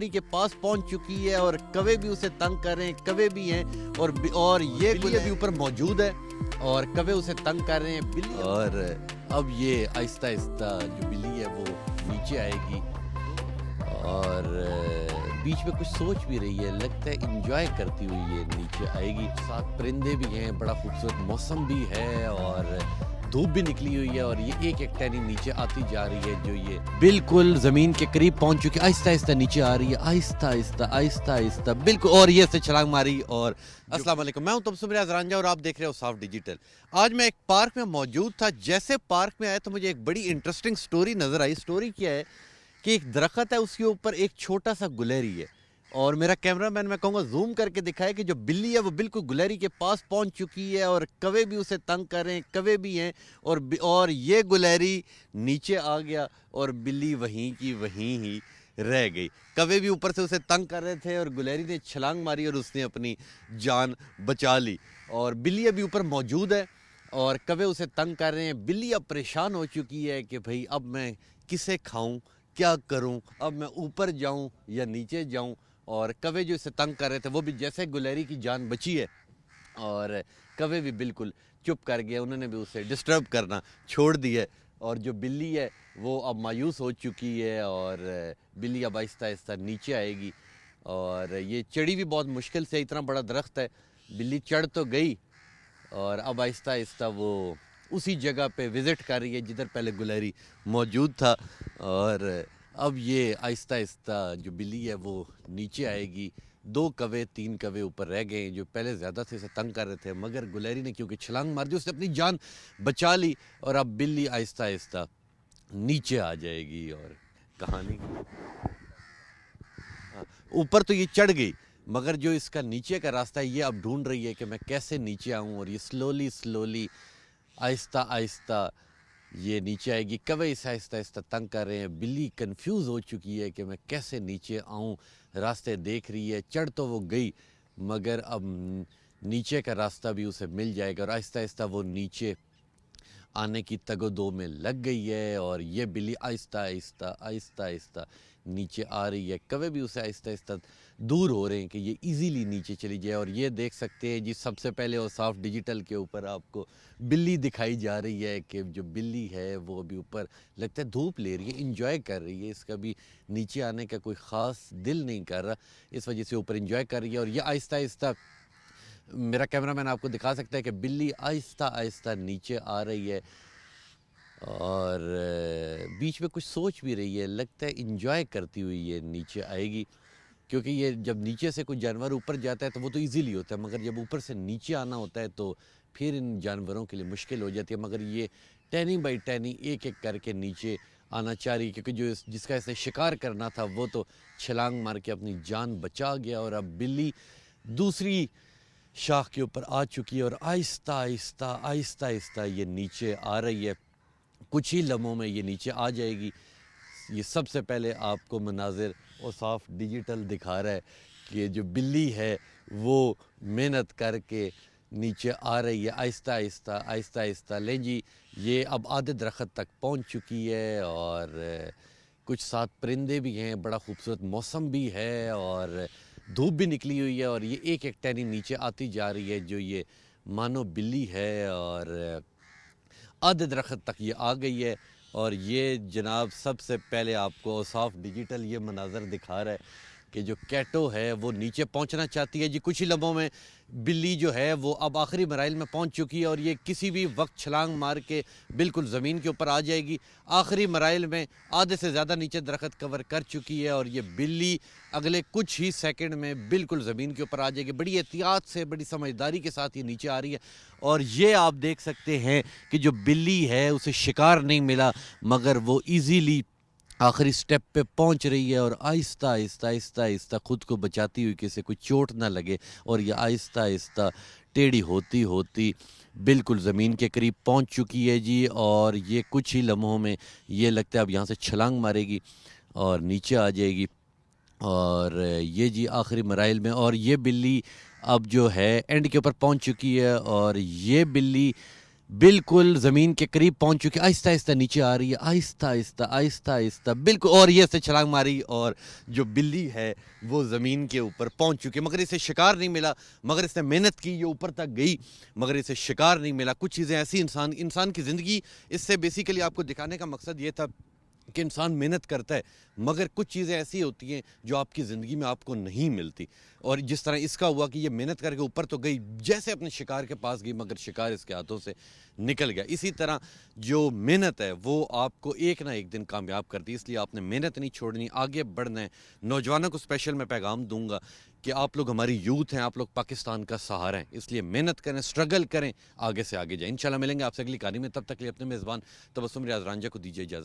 کے پاس پہنچ چکی ہے اور کوے بھی اسے تنگ کر رہے ہیں، کوے بھی ہیں اور یہ بلی بھی اوپر موجود ہے اور کوے اسے تنگ کر رہے ہیں بلی، اور اب یہ آہستہ آہستہ جو بلی ہے وہ نیچے آئے گی اور بیچ میں کچھ سوچ بھی رہی ہے، لگتا ہے انجوائے کرتی ہوئی یہ نیچے آئے گی۔ ساتھ پرندے بھی ہیں، بڑا خوبصورت موسم بھی ہے اور دھوپ بھی نکلی ہوئی ہے اور یہ ایک ایک ٹہنی نیچے آتی جا رہی ہے جو یہ بالکل زمین کے قریب پہنچ چکی ہے، آہستہ آہستہ نیچے آ رہی ہے، آہستہ آہستہ آہستہ آہستہ بالکل، اور یہ سے چھلانگ ماری۔ اور السلام علیکم، میں ہوں تبسم ریاض رانجھا اور آپ دیکھ رہے ہو صاف ڈیجیٹل۔ آج میں ایک پارک میں موجود تھا، جیسے پارک میں آیا تو مجھے ایک بڑی انٹرسٹنگ سٹوری نظر آئی۔ سٹوری کیا ہے کہ ایک درخت ہے، اس کے اوپر ایک چھوٹا سا گلہری ہے اور میرا کیمرہ مین میں کہوں گا زوم کر کے دکھائے کہ جو بلی ہے وہ بالکل گلہری کے پاس پہنچ چکی ہے اور کوے بھی اسے تنگ کر رہے ہیں، کوے بھی ہیں اور یہ گلہری نیچے آ گیا اور بلی وہیں کی وہیں ہی رہ گئی۔ کوے بھی اوپر سے اسے تنگ کر رہے تھے اور گلہری نے چھلانگ ماری اور اس نے اپنی جان بچا لی، اور بلی ابھی اوپر موجود ہے اور کوے اسے تنگ کر رہے ہیں۔ بلی اب پریشان ہو چکی ہے کہ بھئی اب میں کسے کھاؤں، کیا کروں، اب میں اوپر جاؤں یا نیچے جاؤں، اور کوے جو اسے تنگ کر رہے تھے وہ بھی جیسے گلہری کی جان بچی ہے اور کوے بھی بالکل چپ کر گئے، انہوں نے بھی اسے ڈسٹرب کرنا چھوڑ دیا، اور جو بلی ہے وہ اب مایوس ہو چکی ہے اور بلی اب آہستہ آہستہ نیچے آئے گی، اور یہ چڑھی بھی بہت مشکل سے، اتنا بڑا درخت ہے، بلی چڑھ تو گئی اور اب آہستہ آہستہ وہ اسی جگہ پہ وزٹ کر رہی ہے جدھر پہلے گلہری موجود تھا، اور اب یہ آہستہ آہستہ جو بلی ہے وہ نیچے آئے گی۔ 2 کوے 3 کوے اوپر رہ گئے جو پہلے زیادہ تھے، اسے تنگ کر رہے تھے، مگر گلہری نے کیونکہ چھلانگ مار دی اس نے اپنی جان بچا لی، اور اب بلی آہستہ آہستہ نیچے آ جائے گی۔ اور کہانی اوپر تو یہ چڑھ گئی، مگر جو اس کا نیچے کا راستہ ہے یہ اب ڈھونڈ رہی ہے کہ میں کیسے نیچے آؤں، اور یہ سلولی آہستہ آہستہ یہ نیچے آئے گی۔ کوے اسے آہستہ آہستہ تنگ کر رہے ہیں، بلی کنفیوز ہو چکی ہے کہ میں کیسے نیچے آؤں، راستے دیکھ رہی ہے، چڑھ تو وہ گئی مگر اب نیچے کا راستہ بھی اسے مل جائے گا، اور آہستہ آہستہ وہ نیچے آنے کی تگ و دو میں لگ گئی ہے، اور یہ بلی آہستہ آہستہ نیچے آ رہی ہے۔ کوے بھی اسے آہستہ آہستہ دور ہو رہے ہیں کہ یہ ایزیلی نیچے چلی جائے، اور یہ دیکھ سکتے ہیں جی سب سے پہلے اور صاف ڈیجیٹل کے اوپر آپ کو بلی دکھائی جا رہی ہے کہ جو بلی ہے وہ ابھی اوپر لگتا ہے دھوپ لے رہی ہے، انجوائے کر رہی ہے، اس کا بھی نیچے آنے کا کوئی خاص دل نہیں کر رہا، اس وجہ سے اوپر انجوائے کر رہی ہے۔ اور یہ آہستہ آہستہ میرا کیمرہ مین آپ کو دکھا سکتا ہے کہ بلی آہستہ آہستہ نیچے آ رہی ہے اور بیچ میں کچھ سوچ بھی رہی ہے، لگتا ہے انجوائے کرتی ہوئی یہ نیچے آئے گی، کیونکہ یہ جب نیچے سے کوئی جانور اوپر جاتا ہے تو وہ تو ایزیلی ہوتا ہے، مگر جب اوپر سے نیچے آنا ہوتا ہے تو پھر ان جانوروں کے لیے مشکل ہو جاتی ہے، مگر یہ ٹہنی بائی ٹہنی ایک ایک کر کے نیچے آنا چاہ رہی ہے، کیونکہ جو جس کا اسے شکار کرنا تھا وہ تو چھلانگ مار کے اپنی جان بچا گیا، اور اب بلی دوسری شاخ کے اوپر آ چکی ہے اور آہستہ آہستہ یہ نیچے آ رہی ہے۔ کچھ ہی لمحوں میں یہ نیچے آ جائے گی۔ یہ سب سے پہلے آپ کو مناظر اور صاف ڈیجیٹل دکھا رہا ہے کہ جو بلی ہے وہ محنت کر کے نیچے آ رہی ہے، آہستہ آہستہ لیں جی یہ اب آدھے درخت تک پہنچ چکی ہے، اور کچھ ساتھ پرندے بھی ہیں، بڑا خوبصورت موسم بھی ہے اور دھوپ بھی نکلی ہوئی ہے، اور یہ ایک ایک ٹہنی نیچے آتی جا رہی ہے جو یہ مانو بلی ہے، اور آدھے درخت تک یہ آ گئی ہے۔ اور یہ جناب سب سے پہلے آپ کو صاف ڈیجیٹل یہ مناظر دکھا رہا ہے کہ جو کیٹو ہے وہ نیچے پہنچنا چاہتی ہے جی، کچھ ہی لمحوں میں بلی جو ہے وہ اب آخری مراحل میں پہنچ چکی ہے، اور یہ کسی بھی وقت چھلانگ مار کے بالکل زمین کے اوپر آ جائے گی۔ آخری مراحل میں آدھے سے زیادہ نیچے درخت کور کر چکی ہے، اور یہ بلی اگلے کچھ ہی سیکنڈ میں بالکل زمین کے اوپر آ جائے گی۔ بڑی احتیاط سے، بڑی سمجھداری کے ساتھ یہ نیچے آ رہی ہے، اور یہ آپ دیکھ سکتے ہیں کہ جو بلی ہے اسے شکار نہیں ملا، مگر وہ ایزیلی آخری سٹیپ پہ پہنچ رہی ہے، اور آہستہ آہستہ خود کو بچاتی ہوئی کہ اسے کوئی چوٹ نہ لگے، اور یہ آہستہ آہستہ ٹیڑھی ہوتی بالکل زمین کے قریب پہنچ چکی ہے جی، اور یہ کچھ ہی لمحوں میں یہ لگتا ہے اب یہاں سے چھلانگ مارے گی اور نیچے آ جائے گی، اور یہ جی آخری مراحل میں، اور یہ بلی اب جو ہے اینڈ کے اوپر پہنچ چکی ہے، اور یہ بلی بالکل زمین کے قریب پہنچ چکی، آہستہ آہستہ نیچے آ رہی ہے، آہستہ آہستہ آہستہ آہستہ بالکل، اور یہ سے چھلانگ ماری اور جو بلی ہے وہ زمین کے اوپر پہنچ چکی، مگر اسے شکار نہیں ملا، مگر اس نے محنت کی، یہ اوپر تک گئی مگر اسے شکار نہیں ملا۔ کچھ چیزیں ایسی انسان کی زندگی، اس سے بیسیکلی آپ کو دکھانے کا مقصد یہ تھا کہ انسان محنت کرتا ہے مگر کچھ چیزیں ایسی ہوتی ہیں جو آپ کی زندگی میں آپ کو نہیں ملتی، اور جس طرح اس کا ہوا کہ یہ محنت کر کے اوپر تو گئی، جیسے اپنے شکار کے پاس گئی مگر شکار اس کے ہاتھوں سے نکل گیا۔ اسی طرح جو محنت ہے وہ آپ کو ایک نہ ایک دن کامیاب کرتی ہے، اس لیے آپ نے محنت نہیں چھوڑنی، آگے بڑھنا ہے۔ نوجوانوں کو اسپیشل میں پیغام دوں گا کہ آپ لوگ ہماری یوتھ ہیں، آپ لوگ پاکستان کا سہارا ہیں، اس لیے محنت کریں، سٹرگل کریں، آگے سے آگے جائیں۔ انشاءاللہ ملیں گے آپ سے اگلی کہانی میں، تب تک کے لیے اپنے میزبان تبسم ریاض رانجھا کو دیجیے اجازت۔